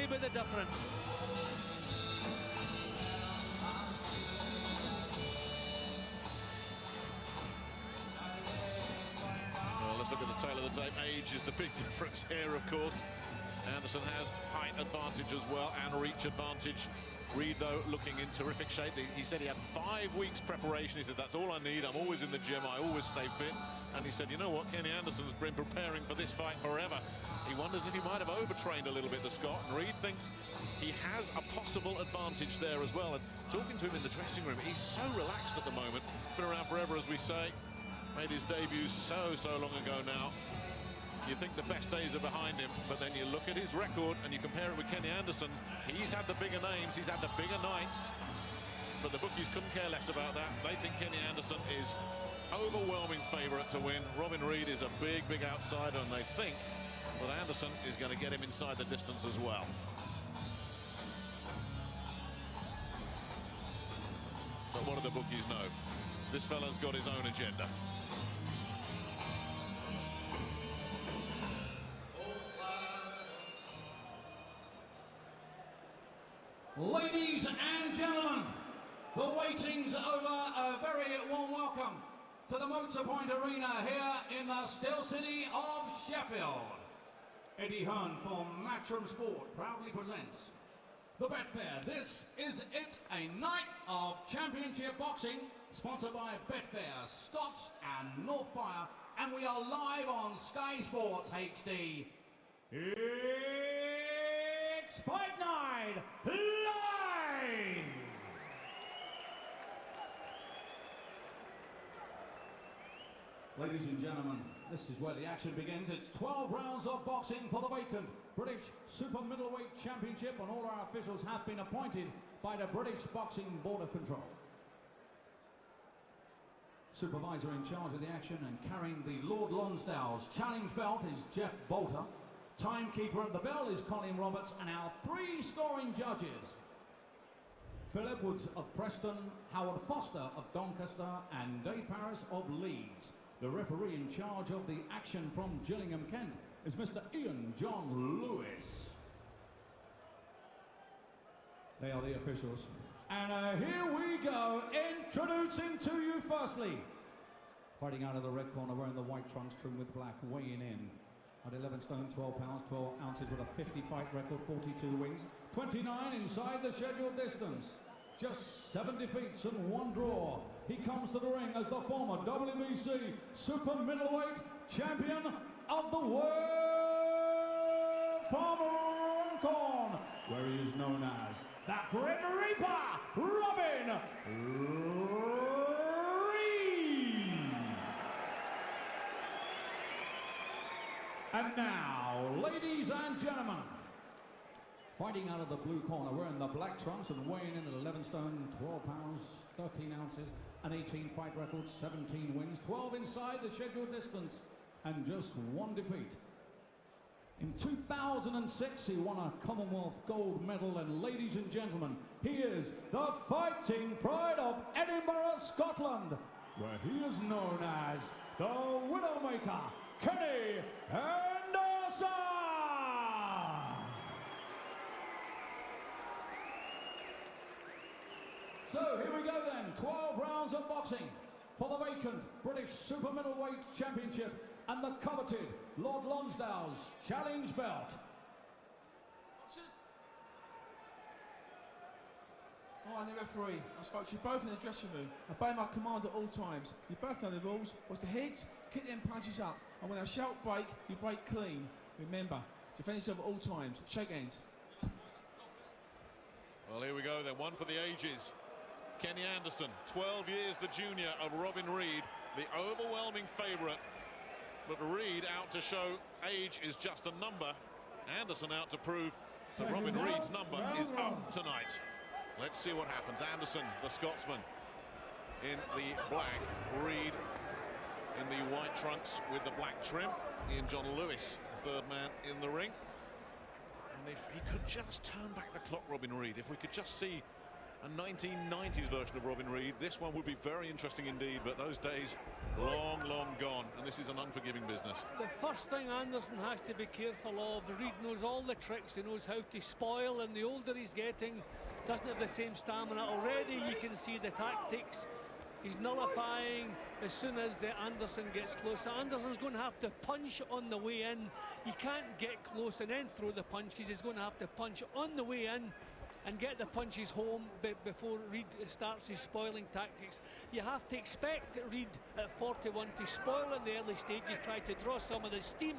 wee bit of difference. Well, let's look at the tail of the tape. Age is the big difference here, of course. Anderson has height advantage as well and reach advantage. Reid, though, looking in terrific shape. He said he had 5 weeks preparation. He said, that's all I need. I'm always in the gym. I always stay fit. And he said, you know what? Kenny Anderson's been preparing for this fight forever. He wonders if he might have overtrained a little bit, the Scot. And Reid thinks he has a possible advantage there as well. And talking to him in the dressing room, he's so relaxed at the moment. Been around forever, as we say. Made his debut so long ago now. You think the best days are behind him, but then you look at his record and you compare it with Kenny Anderson. He's had the bigger names, he's had the bigger nights, but the bookies couldn't care less about that. They think Kenny Anderson is overwhelming favourite to win. Robin Reid is a big outsider, and they think that Anderson is going to get him inside the distance as well. But what do the bookies know? This fella's got his own agenda. Ladies and gentlemen, the waiting's over. A very warm welcome to the Motorpoint Arena here in the still city of Sheffield. Eddie Hearn from Matchroom Sport proudly presents the Betfair. This is it, a night of championship boxing, sponsored by Betfair, Scots and Northfire, and we are live on Sky Sports HD. It's Fight Night Live! Ladies and gentlemen, this is where the action begins. It's 12 rounds of boxing for the vacant British Super Middleweight Championship, and all our officials have been appointed by the British Boxing Board of Control. Supervisor in charge of the action and carrying the Lord Lonsdale's challenge belt is Jeff Bolter. Timekeeper at the bell is Colin Roberts, and our 3 scoring judges: Phil Edwards of Preston, Howard Foster of Doncaster, and Dave Paris of Leeds. The referee in charge of the action from Gillingham, Kent, is Mr. Ian John Lewis. They are the officials. And here we go, introducing to you firstly, fighting out of the red corner, wearing the white trunks trimmed with black, weighing in at 11 stone, 12 pounds, 12 ounces, with a 50 fight record, 42 wins, 29 inside the scheduled distance. Just 7 defeats and 1 draw. He comes to the ring as the former WBC Super Middleweight Champion of the world from Runcorn, where he is known as the Grim Reaper, Robin Reid. And now, ladies and gentlemen, fighting out of the blue corner, wearing the black trunks and weighing in at 11 stone, 12 pounds, 13 ounces, an 18 fight record, 17 wins, 12 inside the scheduled distance, and just 1 defeat. In 2006, he won a Commonwealth gold medal, and ladies and gentlemen, he is the fighting pride of Edinburgh, Scotland, where he is known as the Widowmaker, Kenny Anderson! So here we go then, 12 rounds of boxing for the vacant British Super Middleweight Championship and the coveted Lord Lonsdale's challenge belt. Oh, I'm the referee. I spoke to you both in the dressing room. Obey my command at all times. You both know the rules. What's the hits, kick them punches up. And when I shout break, you break clean. Remember, defend yourself at all times. Shake hands. Well, here we go then, one for the ages. Kenny Anderson, 12 years the junior of Robin Reid, the overwhelming favourite. But Reid out to show age is just a number. Anderson out to prove that Robin Reid's number is up tonight. Let's see what happens. Anderson, the Scotsman, in the black. Reid in the white trunks with the black trim. Ian John Lewis, the 3rd man in the ring. And if he could just turn back the clock, Robin Reid, if we could just see a 1990s version of Robin Reid. This one would be very interesting indeed, but those days long, long gone, and this is an unforgiving business. The first thing Anderson has to be careful of, Reid knows all the tricks, he knows how to spoil, and the older he's getting, doesn't have the same stamina. Already you can see the tactics. He's nullifying as soon as Anderson gets close. So Anderson's going to have to punch on the way in. He can't get close and then throw the punches. He's going to have to punch on the way in and get the punches home before Reid starts his spoiling tactics. You have to expect Reid at 41 to spoil in the early stages, try to draw some of the steam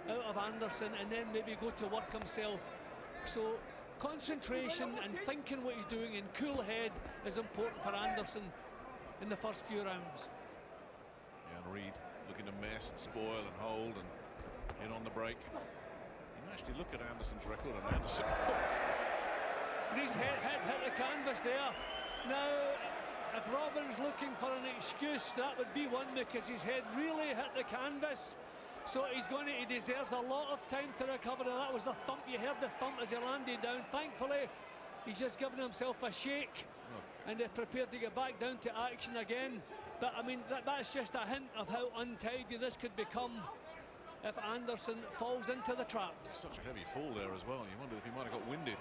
out of Anderson, and then maybe go to work himself. So concentration and thinking what he's doing in cool head is important for Anderson in the first few rounds. Yeah, and Reid looking to mess and spoil and hold and in on the break. You can actually look at Anderson's record, and Anderson... Reid's head hit the canvas there. Now, if Robin's looking for an excuse, that would be one, because his head really hit the canvas. So he deserves a lot of time to recover. And that was the thump. You heard the thump as he landed down. Thankfully, he's just given himself a shake and they're prepared to get back down to action again. But I mean, that's just a hint of how untidy this could become if Anderson falls into the traps. Such a heavy fall there as well. You wondered if he might have got winded.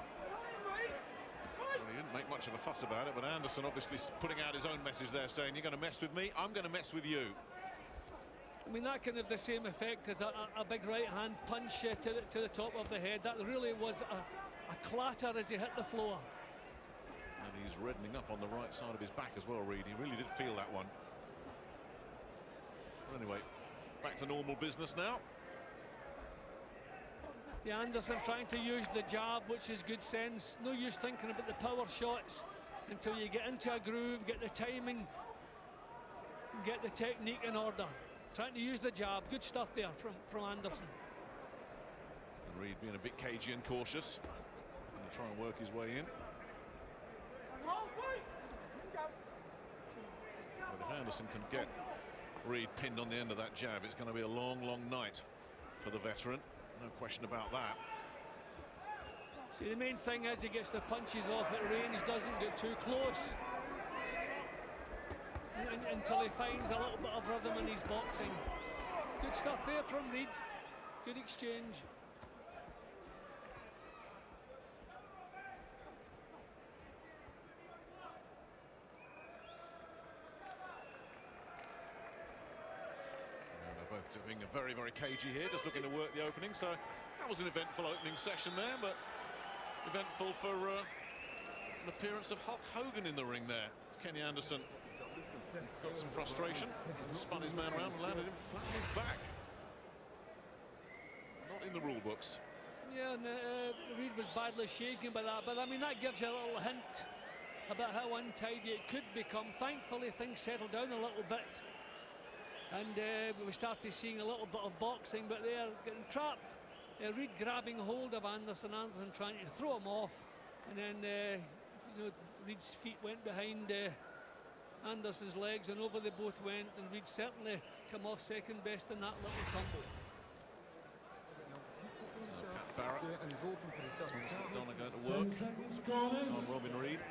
Well, he didn't make much of a fuss about it, but Anderson obviously putting out his own message there, saying, you're going to mess with me, I'm going to mess with you. I mean, that can have the same effect as a big right-hand punch to the top of the head. That really was a clatter as he hit the floor. And he's reddening up on the right side of his back as well, Reid. He really did feel that one. Well, anyway, back to normal business now. Yeah, Anderson trying to use the jab, which is good sense. No use thinking about the power shots until you get into a groove, get the timing, get the technique in order. Trying to use the jab. Good stuff there from Anderson. And Reid being a bit cagey and cautious. Going to try and work his way in. But if Anderson can get Reid pinned on the end of that jab, it's going to be a long, long night for the veteran. No question about that. See, the main thing is he gets the punches off at range, doesn't get too close until he finds a little bit of rhythm in his boxing. Good stuff there from Reid. Good exchange. They're both doing a very, very cagey here, just looking to work the opening. So that was an eventful opening session there, but eventful for an appearance of Hulk Hogan in the ring there. Kenny Anderson got some frustration, spun his man around and landed him flat on his back. Not in the rule books. Yeah, and Reid was badly shaken by that, but I mean, that gives you a little hint about how untidy it could become. Thankfully, things settled down a little bit, and we started seeing a little bit of boxing, but they're getting trapped. Reid grabbing hold of Anderson trying to throw him off, and then you know, Reid's feet went behind Anderson's legs, and over they both went, and Reid certainly come off second best in that little tumble. So Pat Barrett, Thomas McDonough going to work on Robin Reid.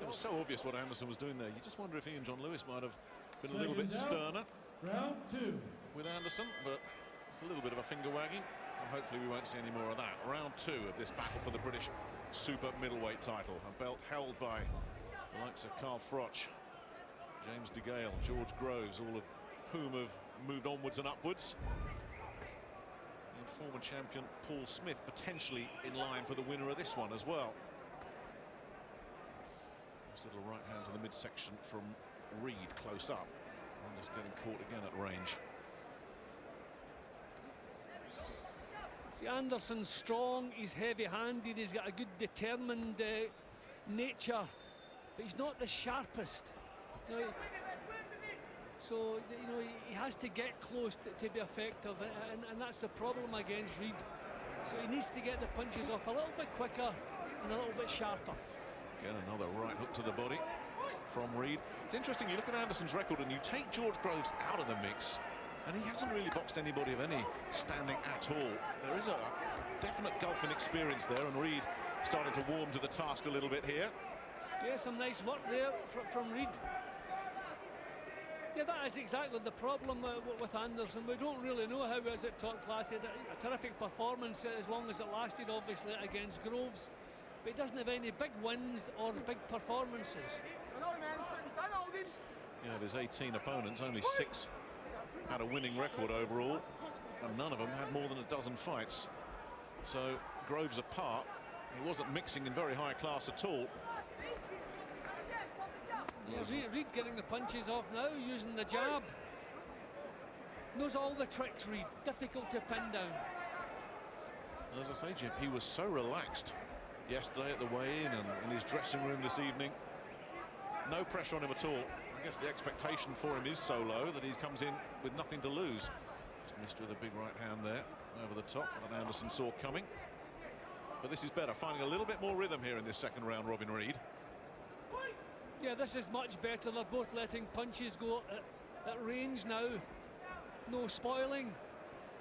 It was so obvious what Anderson was doing there. You just wonder if he and John Lewis might have been a little bit sterner with Anderson, but it's a little bit of a finger wagging, and hopefully we won't see any more of that. Round 2 of this battle for the British super middleweight title, a belt held by the likes of Carl Froch, James DeGale, George Groves, all of whom have moved onwards and upwards. And former champion Paul Smith potentially in line for the winner of this one as well. This little right hand to the midsection from Reid close up, and just getting caught again at range. See, Anderson's strong, he's heavy-handed, he's got a good determined nature, but he's not the sharpest. You know, so you know, he has to get close to be effective, and that's the problem against Reid. So he needs to get the punches off a little bit quicker and a little bit sharper. Again, another right hook to the body from Reid. It's interesting, you look at Anderson's record and you take George Groves out of the mix, and he hasn't really boxed anybody of any standing at all. There is a definite gulf in experience there, and Reid starting to warm to the task a little bit here. Yeah, some nice work there from Reid. Yeah, that is exactly the problem with Anderson. We don't really know how he is at top class. He had a terrific performance as long as it lasted, obviously, against Groves. But he doesn't have any big wins or big performances. Yeah, of his 18 opponents, only 6 had a winning record overall, and none of them had more than a dozen fights. So Groves apart, he wasn't mixing in very high class at all. Yeah, Reid getting the punches off now, using the jab. Knows all the tricks, Reid. Difficult to pin down. As I say, Jim, he was so relaxed yesterday at the weigh-in and in his dressing room this evening. No pressure on him at all. I guess the expectation for him is so low that he comes in with nothing to lose. Just missed with a big right hand there over the top that Anderson saw coming. But this is better, finding a little bit more rhythm here in this second round, Robin Reid. Yeah, this is much better. They're both letting punches go at range now. No spoiling.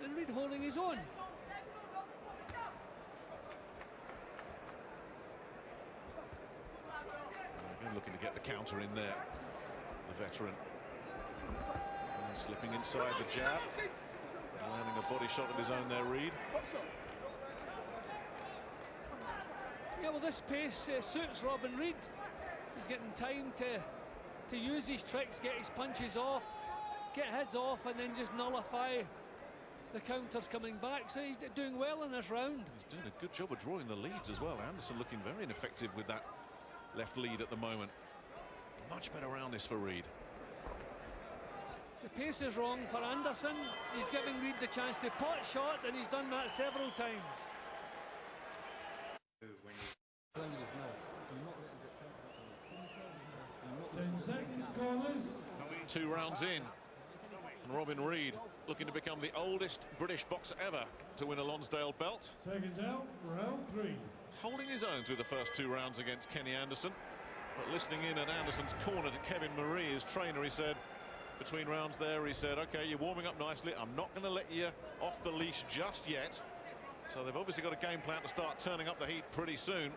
And Reid holding his own. Again, looking to get the counter in there, the veteran. And slipping inside the jab. Landing a body shot of his own there, Reid. Yeah, well, this pace suits Robin Reid. He's getting time to use his tricks, get his punches off, get his off, and then just nullify the counters coming back. So he's doing well in this round. He's doing a good job of drawing the leads as well. Anderson looking very ineffective with that left lead at the moment. Much better round this for Reid. The pace is wrong for Anderson. He's giving Reid the chance to pot shot, and he's done that several times. 10 seconds, corners. 2 rounds in, and Robin Reid looking to become the oldest British boxer ever to win a Lonsdale belt. Seconds out, round 3. Holding his own through the first 2 rounds against Kenny Anderson. But listening in at Anderson's corner to Kevin Marie, his trainer, he said, between rounds there, he said, OK, you're warming up nicely. I'm not going to let you off the leash just yet. So they've obviously got a game plan to start turning up the heat pretty soon.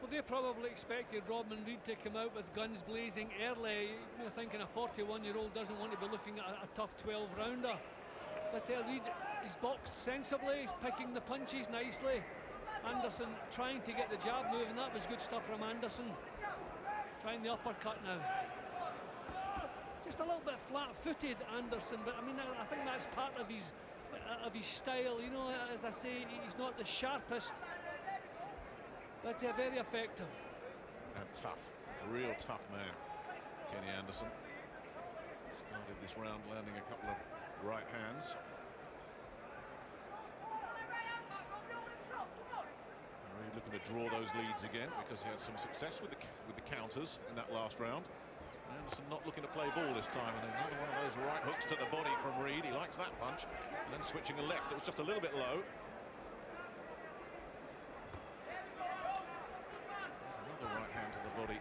Well, they probably expected Robin Reid to come out with guns blazing early. You know, thinking a 41-year-old doesn't want to be looking at a tough 12-rounder. But Reid, he's boxed sensibly, he's picking the punches nicely. Anderson trying to get the jab moving. That was good stuff from Anderson. Trying the uppercut now. Just a little bit flat-footed, Anderson, but I mean, I think that's part of his style. You know, as I say, he's not the sharpest, but very effective. And tough, a real tough man, Kenny Anderson. Started this round landing a couple of right hands. Reid looking to draw those leads again because he had some success with the counters in that last round. Anderson not looking to play ball this time, and another one of those right hooks to the body from Reid. He likes that punch, and then switching a left. It was just a little bit low. Another right hand to the body,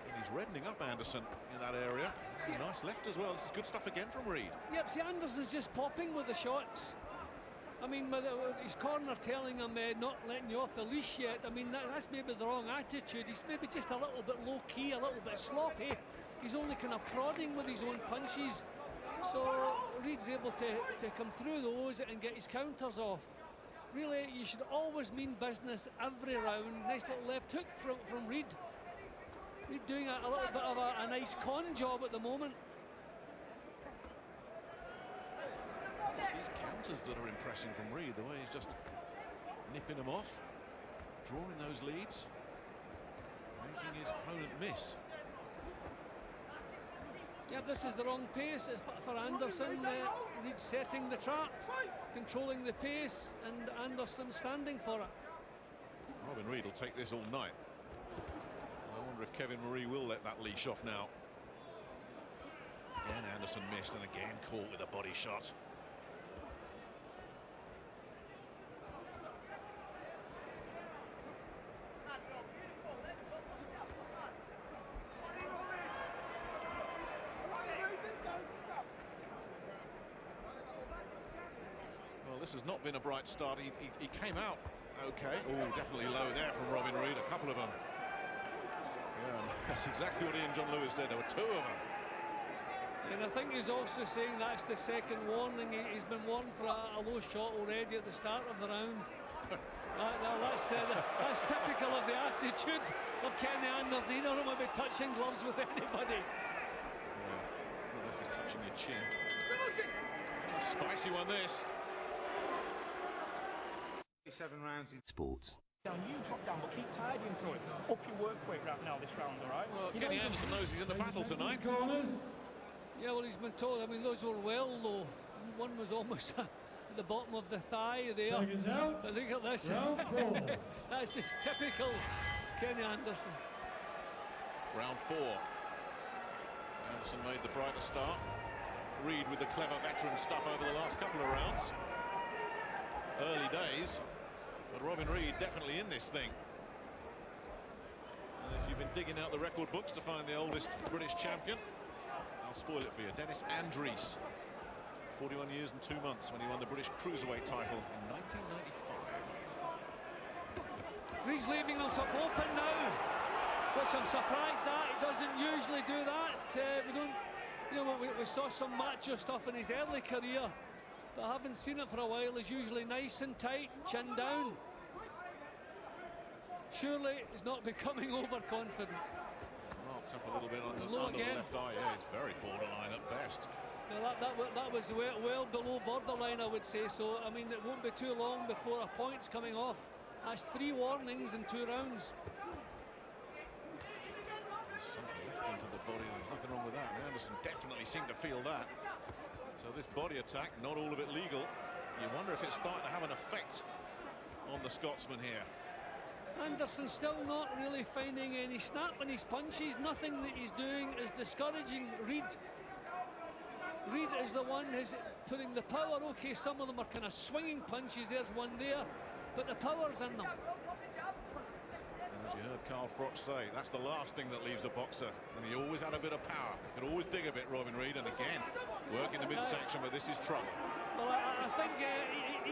and he's reddening up Anderson in that area. Nice left as well. This is good stuff again from Reid. Yep, see, Anderson's just popping with the shots. I mean, with his corner telling him not letting you off the leash yet. I mean, that's maybe the wrong attitude. He's maybe just a little bit low-key, a little bit sloppy. He's only kind of prodding with his own punches. So Reid's able to come through those and get his counters off. Really, you should always mean business every round. Nice little left hook from Reid. Reid doing a little bit of a nice con job at the moment. It's these counters that are impressing from Reid, the way he's just nipping them off, drawing those leads, making his opponent miss. Yeah, this is the wrong pace for Anderson. Reid setting the trap, controlling the pace, and Anderson standing for it. Robin Reid will take this all night. I wonder if Kevin Marie will let that leash off now. Again, Anderson missed, and again caught with a body shot. this has not been a bright start. He came out okay. Oh, definitely low there from Robin Reid, a couple of them. Yeah, that's exactly what Ian John Lewis said. There were 2 of them. And I think he's also saying that's the second warning. He's been warned for a low shot already at the start of the round. That's typical of the attitude of Kenny Anderson. He doesn't want to be touching gloves with anybody. Yeah, unless he's touching your chin. A spicy one, this. 7 rounds in sports. Down, you drop down, but keep tidying through it. Up your work rate right now this round, all right? Well, Kenny Anderson knows he's in the battle tonight. Yeah, well, he's been told. I mean, those were well low. One was almost at the bottom of the thigh there. But look at this. That's just typical Kenny Anderson. Round 4. Anderson made the brighter start. Reid with the clever veteran stuff over the last couple of rounds. Early days. But Robin Reid definitely in this thing. And if you've been digging out the record books to find the oldest British champion, I'll spoil it for you. Dennis Andries, 41 years and 2 months when he won the British Cruiserweight title in 1995. Reid's leaving himself open now, which I'm surprised at. He doesn't usually do that. We saw some macho stuff in his early career, but I haven't seen it for a while. He's usually nice and tight, chin down. Surely he's not becoming overconfident. Marks up a little bit on the again. left eye. Yeah, he's very borderline at best. Now that was well below borderline, I would say. So I mean, it won't be too long before a point's coming off. That's 3 warnings in 2 rounds. Something left into the body. There's nothing wrong with that. And Anderson definitely seemed to feel that. So this body attack, not all of it legal. You wonder if it's starting to have an effect on the Scotsman here. Anderson still not really finding any snap in his punches. Nothing that he's doing is discouraging Reid. Reid is the one who's putting the power. Okay, some of them are kind of swinging punches. There's one there, but the power's in them. And as you heard Carl Froch say, that's the last thing that leaves a boxer. And he always had a bit of power. Could always dig a bit, Robin Reid. And again, work in the midsection, but this is trouble. Well, I think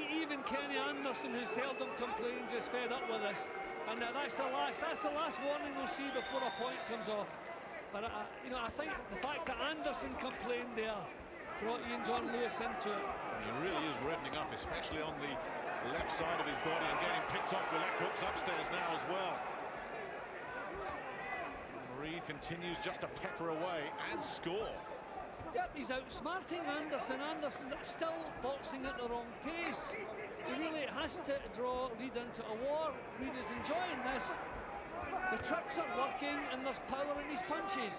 even Kenny Anderson, who seldom complains, is fed up with this. And that's the last warning we'll see before a point comes off. But I think the fact that Anderson complained there brought Ian John Lewis into it. And he really is reddening up, especially on the left side of his body, and getting picked off with leg hooks upstairs now as well. And Reid continues just to pepper away and score. Yep, he's outsmarting Anderson. Anderson still boxing at the wrong pace. He really has to draw Reid into a war. Reid is enjoying this. The tricks are working and there's power in his punches.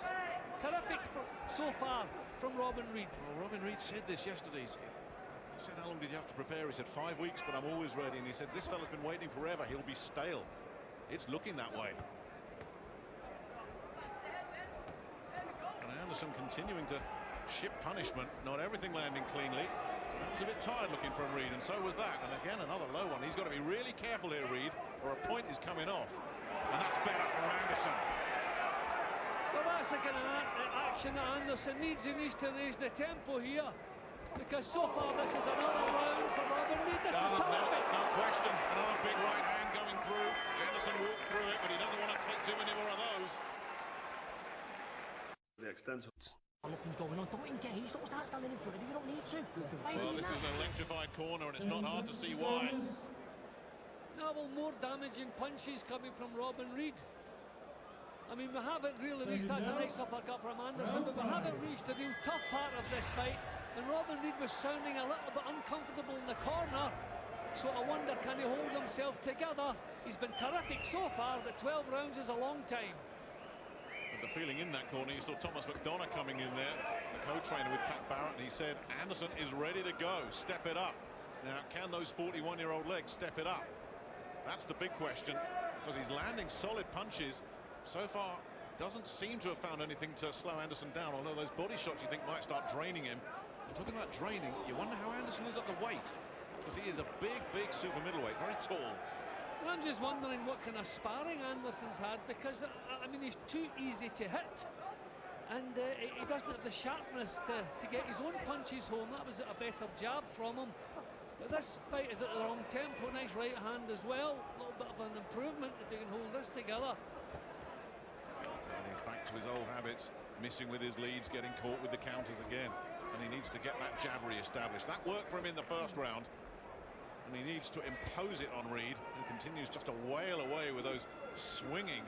Terrific so far from Robin Reid. Well, Robin Reid said this yesterday. He said, how long did you have to prepare? He said, 5 weeks, but I'm always ready. And he said, this fella's been waiting forever. He'll be stale. It's looking that way. And Anderson continuing to ship punishment. Not everything landing cleanly. That was a bit tired looking from Reid, and so was that. And again, another low one. He's got to be really careful here, Reid, or a point is coming off. And that's better for Anderson. Well, that's the kind of action that Anderson needs. He needs to raise the tempo here, because so far this is another round for Robin Reid. This is terrific. No question. Another big right hand going through. Anderson walked through it, but he doesn't want to take too many more of those. The extent. Nothing's going on. Don't engage. Don't start standing in front of you. You don't need to. Well, this is an electrified corner, and it's not hard to see why. Now, well, more damaging punches coming from Robin Reid. I mean, we haven't really reached. That's a nice uppercut from Anderson, but we haven't reached the real tough part of this fight. And Robin Reid was sounding a little bit uncomfortable in the corner. So I wonder, can he hold himself together? He's been terrific so far, but 12 rounds is a long time. The feeling in that corner, you saw Thomas McDonough coming in there, the co-trainer with Pat Barrett, and he said Anderson is ready to go, step it up. Now, can those 41-year-old legs step it up? That's the big question, because he's landing solid punches. So far, doesn't seem to have found anything to slow Anderson down, although those body shots you think might start draining him. And talking about draining, you wonder how Anderson is at the weight, because he is a big super middleweight, very tall. I'm just wondering what kind of sparring Anderson's had, because I mean, he's too easy to hit, and he doesn't have the sharpness to get his own punches home. That was a better jab from him. But this fight is at the wrong tempo. Nice right hand as well. A little bit of an improvement if they can hold this together. And he's back to his old habits, missing with his leads, getting caught with the counters again. And he needs to get that jab re-established. That worked for him in the first round. And he needs to impose it on Reid, who continues just to wail away with those swinging,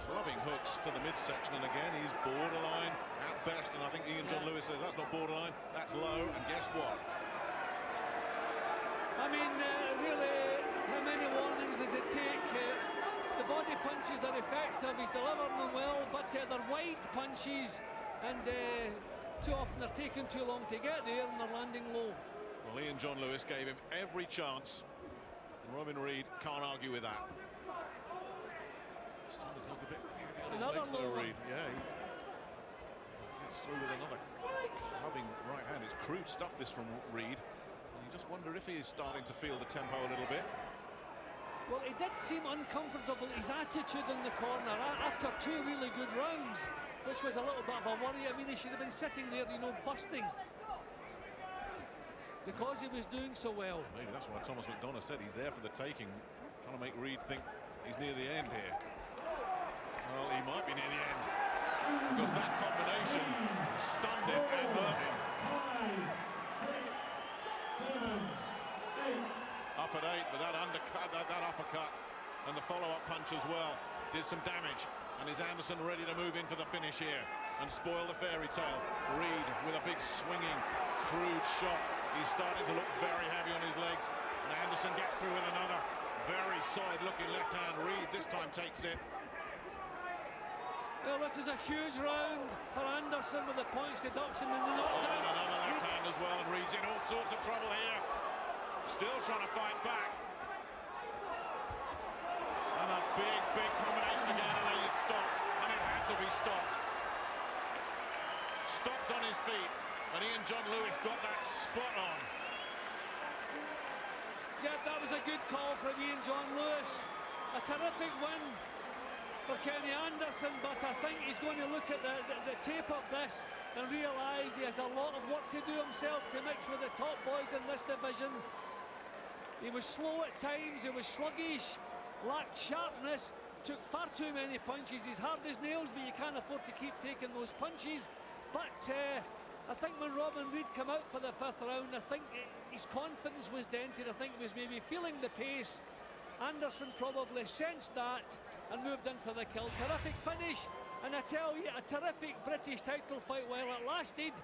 clubbing hooks to the midsection. And again, he's borderline at best. And I think Ian John Lewis says that's not borderline, that's low. And guess what? I mean, really, how many warnings does it take? The body punches are effective, he's delivering them well, but they're wide punches, and too often they're taking too long to get there, and they're landing low. Well, Ian John Lewis gave him every chance, and Robin Reid can't argue with that. Starting to look a bit on his legs there, Reid. Yeah, he gets through with another clubbing right hand. It's crude stuff, this from Reid. You just wonder if he is starting to feel the tempo a little bit. Well, he did seem uncomfortable, his attitude in the corner after two really good rounds, which was a little bit of a worry. I mean, he should have been sitting there, you know, busting, because he was doing so well. Maybe that's why Thomas McDonough said he's there for the taking, trying to make Reid think he's near the end here. Well, he might be near the end, because that combination stunned him and hurt him. Up at 8, but that undercut, that uppercut, and the follow-up punch as well did some damage. And is Anderson ready to move in for the finish here and spoil the fairy tale? Reid with a big swinging, crude shot. He's starting to look very heavy on his legs, and Anderson gets through with another very solid-looking left hand. Reid this time takes it. Well, this is a huge round for Anderson with the points deduction and the knockdown. And another left hand as well, and Reid's in all sorts of trouble here. Still trying to fight back. And a big combination again, and he stopped. And it had to be stopped. Stopped on his feet. And Ian John Lewis got that spot on. Yeah, that was a good call from Ian John Lewis. A terrific win for Kenny Anderson, but I think he's going to look at the tape of this and realise he has a lot of work to do himself to mix with the top boys in this division. He was slow at times, he was sluggish, lacked sharpness, took far too many punches. He's hard as nails, but you can't afford to keep taking those punches. But I think when Robin Reid came out for the 5th round, I think his confidence was dented. I think he was maybe feeling the pace. Anderson probably sensed that and moved in for the kill. Terrific finish, and I tell you, a terrific British title fight while it lasted.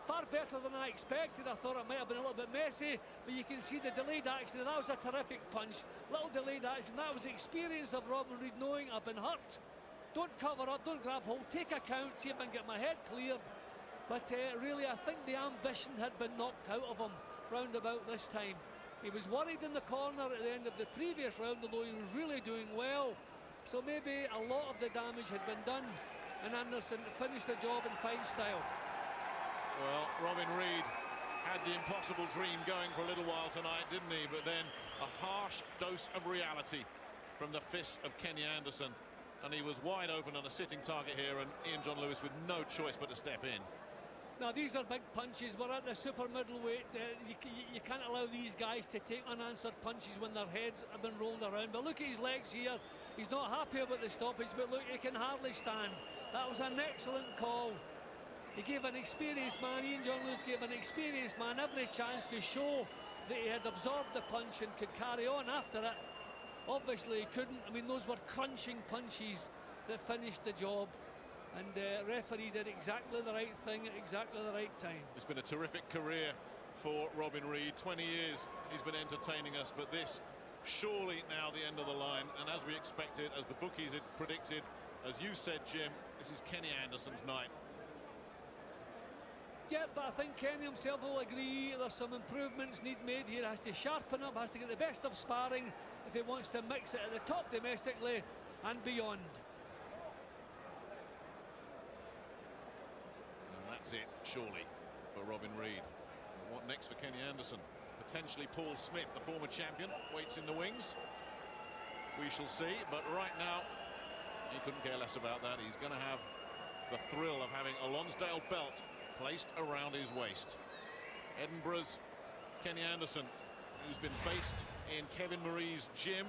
Far better than I expected. I thought it might have been a little bit messy, but you can see the delayed action. That was a terrific punch. Little delayed action. That was the experience of Robin Reid knowing I've been hurt. Don't cover up, don't grab hold, take a count, see if I can get my head cleared. But really, I think the ambition had been knocked out of him round about this time. He was worried in the corner at the end of the previous round, although he was really doing well. So maybe a lot of the damage had been done, and Anderson finished the job in fine style. Well, Robin Reid had the impossible dream going for a little while tonight, didn't he? But then a harsh dose of reality from the fists of Kenny Anderson. And he was wide open on a sitting target here, and Ian John Lewis with no choice but to step in. Now, these are big punches. We're at the super middleweight. You can't allow these guys to take unanswered punches when their heads have been rolled around. But look at his legs here. He's not happy about the stoppage, but look, he can hardly stand. That was an excellent call. He gave an experienced man, Ian John Lewis gave an experienced man every chance to show that he had absorbed the punch and could carry on after it. Obviously he couldn't. I mean, those were crunching punches that finished the job. And the referee did exactly the right thing at exactly the right time. It's been a terrific career for Robin Reid. 20 years he's been entertaining us, but this surely now the end of the line. And as we expected, as the bookies had predicted, as you said, Jim, this is Kenny Anderson's night. Yeah, but I think Kenny himself will agree there's some improvements need made here. He has to sharpen up, has to get the best of sparring if he wants to mix it at the top domestically and beyond. And that's it, surely, for Robin Reid. And what next for Kenny Anderson? Potentially Paul Smith, the former champion, waits in the wings. We shall see, but right now, he couldn't care less about that. He's going to have the thrill of having a Lonsdale belt placed around his waist. Edinburgh's Kenny Anderson who's been based in Kevin Marie's gym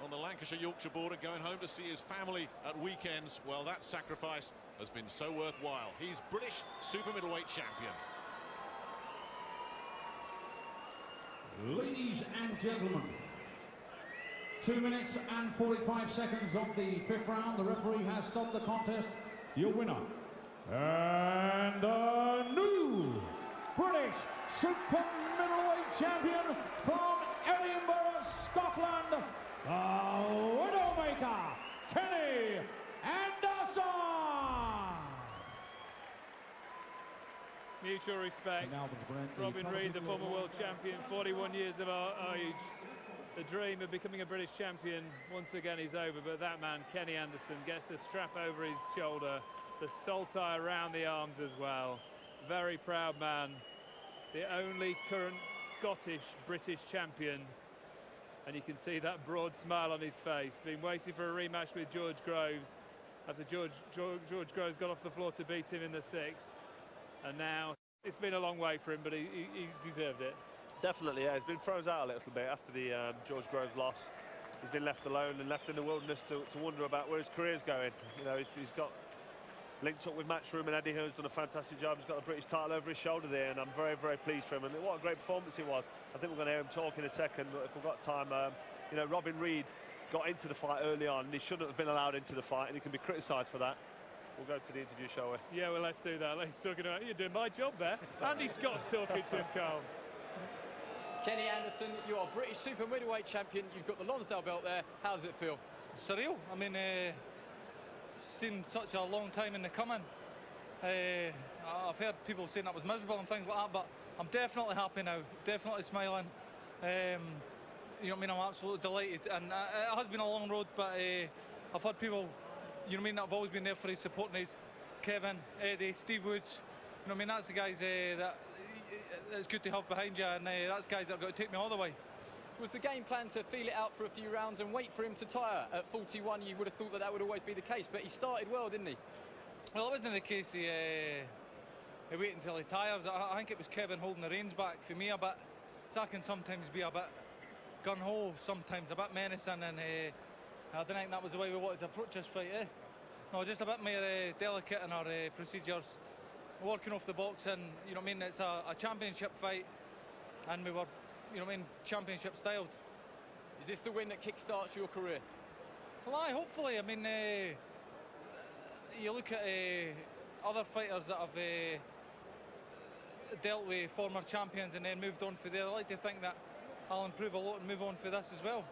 on the Lancashire-Yorkshire border, going home to see his family at weekends. Well, that sacrifice has been so worthwhile. He's British super middleweight champion. Ladies and gentlemen, 2 minutes and 45 seconds of the 5th round. The referee has stopped the contest. Your winner and the new British super middleweight champion from Edinburgh, Scotland, the Widowmaker, Kenny Anderson. Mutual respect. Robin Reid, the former world champion, 41 years of age. The dream of becoming a British champion once again is over, but that man, Kenny Anderson, gets the strap over his shoulder, the saltire around the arms as well. Very proud man. The only current Scottish British champion. And you can see that broad smile on his face. Been waiting for a rematch with George Groves after George Groves got off the floor to beat him in the 6th. And now it's been a long way for him, but he deserved it. Definitely, yeah. He's been froze out a little bit after the George Groves loss. He's been left alone and left in the wilderness to wonder about where his career's going. You know, he's got linked up with Matchroom, and Eddie Hearn's done a fantastic job. He's got the British title over his shoulder there, and I'm very, very pleased for him. And what a great performance it was. I think we're going to hear him talk in a second, but if we've got time, you know, Robin Reid got into the fight early on, and he shouldn't have been allowed into the fight, and he can be criticised for that. We'll go to the interview, shall we? Yeah, well, let's do that. Let's talk about, you're doing my job there. Andy Scott's talking to him, Carl. Kenny Anderson, you are British super middleweight champion. You've got the Lonsdale belt there. How does it feel? Surreal. I mean, seemed such a long time in the coming. I've heard people saying that was miserable and things like that, but I'm definitely happy now. Definitely smiling. You know what I mean? I'm absolutely delighted. And it has been a long road, but I've had people, you know what I mean, that have always been there for his, supporting his. Kevin, Eddie, Steve Woods. You know what I mean? That's the guys that it's good to have behind you, and that's guys that are going to take me all the way. Was the game plan to feel it out for a few rounds and wait for him to tire? At 41, you would have thought that would always be the case, but he started well, didn't he? Well, it wasn't the case. He waited until he tires. I think it was Kevin holding the reins back for me a bit. So I can sometimes be a bit gun-ho, sometimes a bit menacing, and I didn't think that was the way we wanted to approach this fight. No, just a bit more delicate in our procedures. Working off the box, and you know what I mean, it's a championship fight, and we were, you know what I mean, championship styled. Is this the win that kick-starts your career? Well, hopefully. I mean, you look at other fighters that have dealt with former champions and then moved on for there. I like to think that I'll improve a lot and move on for this as well.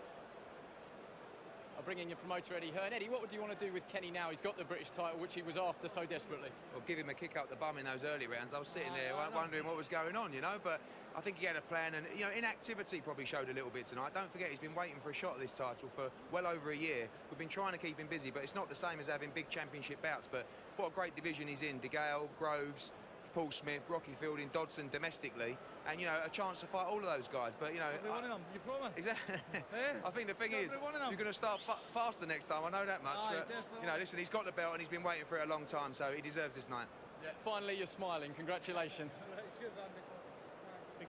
I'll bring in your promoter, Eddie Hearn. Eddie, what would you want to do with Kenny now? He's got the British title, which he was after so desperately. Well, give him a kick up the bum in those early rounds. I was sitting there wondering what was going on, you know, but I think he had a plan, and, you know, inactivity probably showed a little bit tonight. Don't forget, he's been waiting for a shot at this title for well over a year. We've been trying to keep him busy, but it's not the same as having big championship bouts. But what a great division he's in. De Gale, Groves, Paul Smith, Rocky Fielding, Dodson domestically, and, you know, a chance to fight all of those guys. But, you know, Every one of them, you promise? Exactly. Yeah. I think the thing is, you're going to start faster next time. I know that much. Aye, but, you know, listen, he's got the belt and he's been waiting for it a long time, so he deserves this night. Yeah, finally, you're smiling. Congratulations. Right, cheers, Andy.